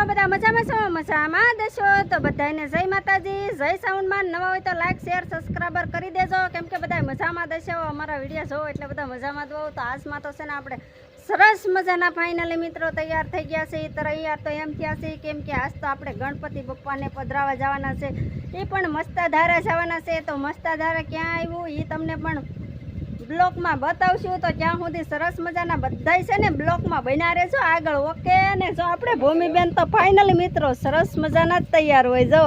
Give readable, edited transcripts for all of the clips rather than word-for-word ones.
બધા મજામાં દેશો તો બધાને જય માતાજી, જય સાઉન્ડમાં. નવા હોય તો લાઈક શેર સબસ્ક્રાઈબર કરી દેજો, કેમ કે બધા મજામાં દેશો. અમારા વિડીયો જોવો એટલે બધા મજામાં દો. તો આજમાં તો છે ને આપણે સરસ મજાના ફાઇનલી મિત્રો તૈયાર થઈ ગયા છે. તૈયાર તો એમ થયા છે કેમ કે આજ તો આપણે ગણપતિ બપ્પાને પધરાવા જવાના છે, એ પણ મસ્તાધારા જવાના છે. તો મસ્તાધારા ક્યાં આવ્યું એ તમને પણ બ્લોકમાં બતાવશું. તો ત્યાં સુધી સરસ મજાના બધાય છે ને બ્લોકમાં બન્યા રહેજો આગળ. ઓકે ને જો આપણે ભૂમિબેન તો ફાઇનલી મિત્રો સરસ મજાના જ તૈયાર હોય, જો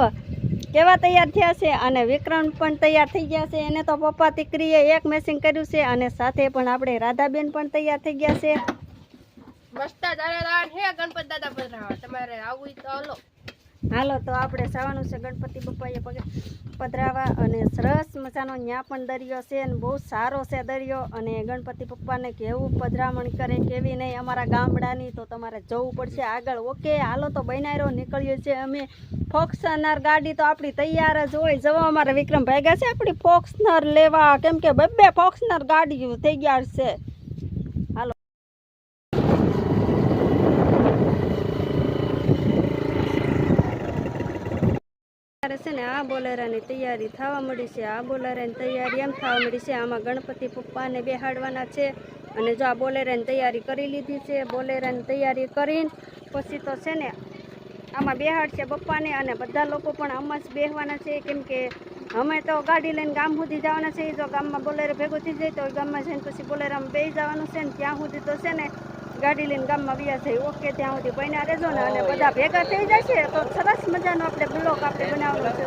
કેવા તૈયાર થયા છે. અને વિક્રમ પણ તૈયાર થઈ ગયા છે, એને તો પપ્પા દીકરીએ એક મેચિંગ કર્યું છે. અને સાથે પણ આપણે રાધાબેન પણ તૈયાર થઈ ગયા છે. મસ્ત દાદાદાર હે ગણપતિ દાદા પધરાવા, તમારે આવું તો હાલો. હાલો તો આપણે જવાનું છે ગણપતિ બપ્પાએ પધરાવા. અને સરસ મજાનો ત્યાં પણ દરિયો છે અને બહુ સારો છે દરિયો. અને ગણપતિ પપ્પાને કેવું પધરામણ કરે કેવી નહીં અમારા ગામડાની, તો તમારે જવું પડશે આગળ. ઓકે હાલો તો બનારો નીકળીએ છીએ અમે. ફોક્સનર ગાડી તો આપણી તૈયાર જ હોય. જવા અમારા વિક્રમ ભાગ્યા છે આપણી ફોક્સનર લેવા, કેમ કે બે ફોક્સનર ગાડીઓ થઈ ગયા છે. હાલો છે ને આ બોલેરાની તૈયારી થવા મળી છે. આ બોલેરાની તૈયારી એમ થવા મળી છે, આમાં ગણપતિ પપ્પાને બેહાડવાના છે. અને જો આ બોલેરાની તૈયારી કરી લીધી છે. બોલેરાની તૈયારી કરીને પછી તો છે ને આમાં બેહાડ છે પપ્પાને. અને બધા લોકો પણ આમાં જ બેહવાના છે, કેમ કે અમે તો ગાડી લઈને ગામ સુધી જવાના છે. જો ગામમાં બોલેરો ભેગું થઈ જાય તો ગામમાં જઈને પછી બોલેરામાં બેસી જવાનું છે ને ત્યાં સુધી તો છે ને ગાડી લઈને ગામમાં વ્યા જાય. ઓકે ત્યાં સુધી બન્યા રહેજો ને. અને બધા ભેગા થઈ જશે તો સરસ મજાનો આપણે બ્લોક આપણે બનાવવાનો છે.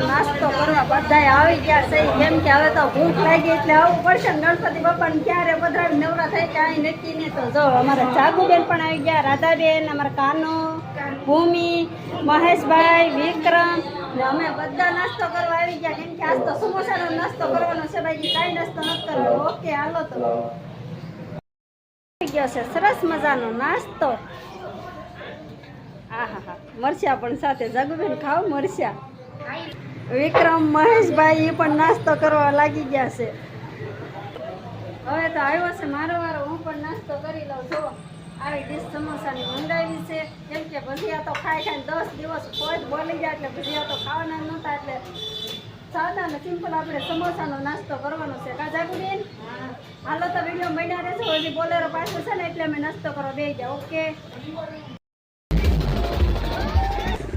નાસ્તો કરવા બધા આવી ગયા છે, કેમ કે હવે તો ભૂખ લાગી એટલે આવું પડશે ને. ગણપતિ બાપાને ક્યારે પધરાવી નવરા થાય ત્યાં નક્કી નહીં. તો જો અમારા જાગુબેન પણ આવી ગયા, રાધાબેન, અમારા કાનો, ભૂમિ, મહેશભાઈ, વિક્રમ ને અમે બધા નાસ્તો કરવા આવી ગયા. કેમ કે આજ તો સમોસાનો નાસ્તો કરવાનો છે ભાઈ, કાંઈ નાસ્તો નથી કરવાનો. ઓકે હાલો તો આવી ગયો છે સરસ મજાનો નાસ્તો. હા હા હા મરચા પણ સાથે. જાગુબેન ખાવ મરચા. વિક્રમ, મહેશભાઈ એ પણ નાસ્તો કરવા લાગી ગયા છે. હવે તો આવ્યો છે મારો વારો, હું પણ નાસ્તો કરી લઉં. જો આવી ડીશ સમોસાની મંગાવી છે, કેમ કે ભજીયા તો ખાઈ ખાઈને 10 દિવસ કોઈ બોલી જાય એટલે ભજીયા તો ખાવાના નહોતા. એટલે સાદા ને સિમ્પલ આપણે સમોસાનો નાસ્તો કરવાનો છે. કા જાગુબેન? હાલો તો વિડીયો મળ્યા રહેશે. હજી બોલેરો પાછું છે ને એટલે અમે નાસ્તો કરવા બેસી જાય. ઓકે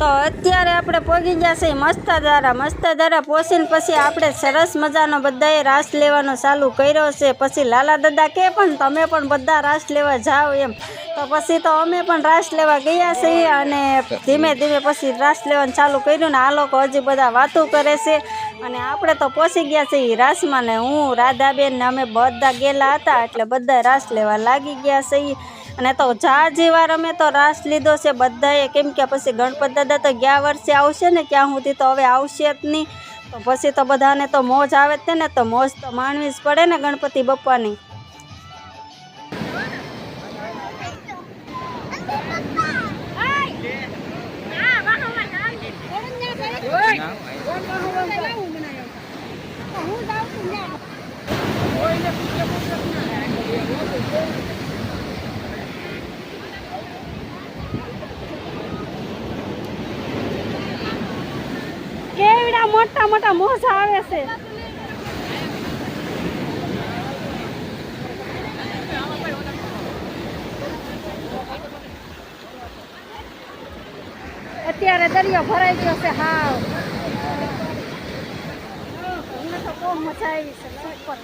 તો અત્યારે આપણે પહોંચી ગયા છે મસ્તાધારા. મસ્તાધારા પહોંચીને પછી આપણે સરસ મજાનો બધાએ રાસ લેવાનો ચાલુ કર્યો છે. પછી લાલા દાદા કે પણ તમે પણ બધા રાસ લેવા જાઓ એમ, તો પછી તો અમે પણ રાસ લેવા ગયા છીએ. અને ધીમે ધીમે પછી રાસ લેવાનું ચાલુ કર્યું ને આ લોકો હજી બધા વાતો કરે છે. અને આપણે તો પહોંચી ગયા છીએ રાસમાં ને હું, રાધાબેન ને અમે બધા ગયેલા હતા એટલે બધા રાસ લેવા લાગી ગયા છીએ. અને તો જાજી વાર અમે તો રાસ લીધો છે બધાએ, કેમ કે પછી ગણપતિ દાદા તો ગયા વર્ષે આવશે ને, ત્યાં સુધી તો હવે આવશે જ નહીં. તો પછી તો બધાને તો મોજ આવે જ ને, તો મોજ તો માણવી જ પડે ને ગણપતિ બપ્પાની. કે મોટા મોટા મોજા આવે છે. અત્યારે દરિયો ભરાઈ ગયો છે હાવ. અમને તો બહુ મજા આવી છે સુપર.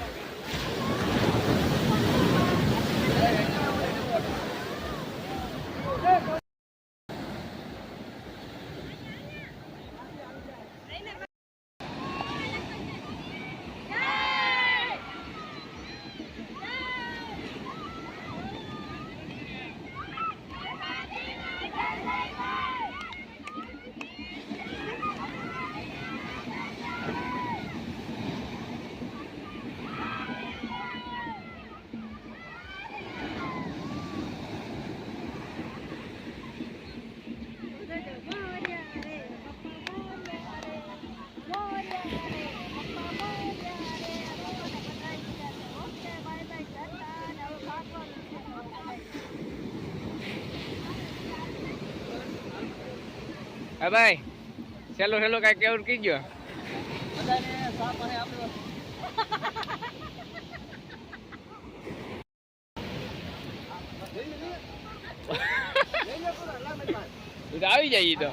હા ભાઈ ચલો ચલો કઈ કેવું કીજો તું તો આવી જાય ઈ તો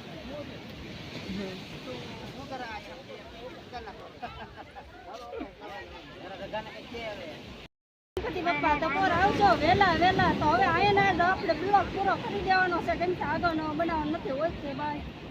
ગણપતિ બાપા તપોર આવજો વેલા વેલા. તો હવે આયા આપણે બ્લોગ પૂરો કરી દેવાનો છે કેમ કે આગળનો બનાવવાનો નથી હોય છે. બાય.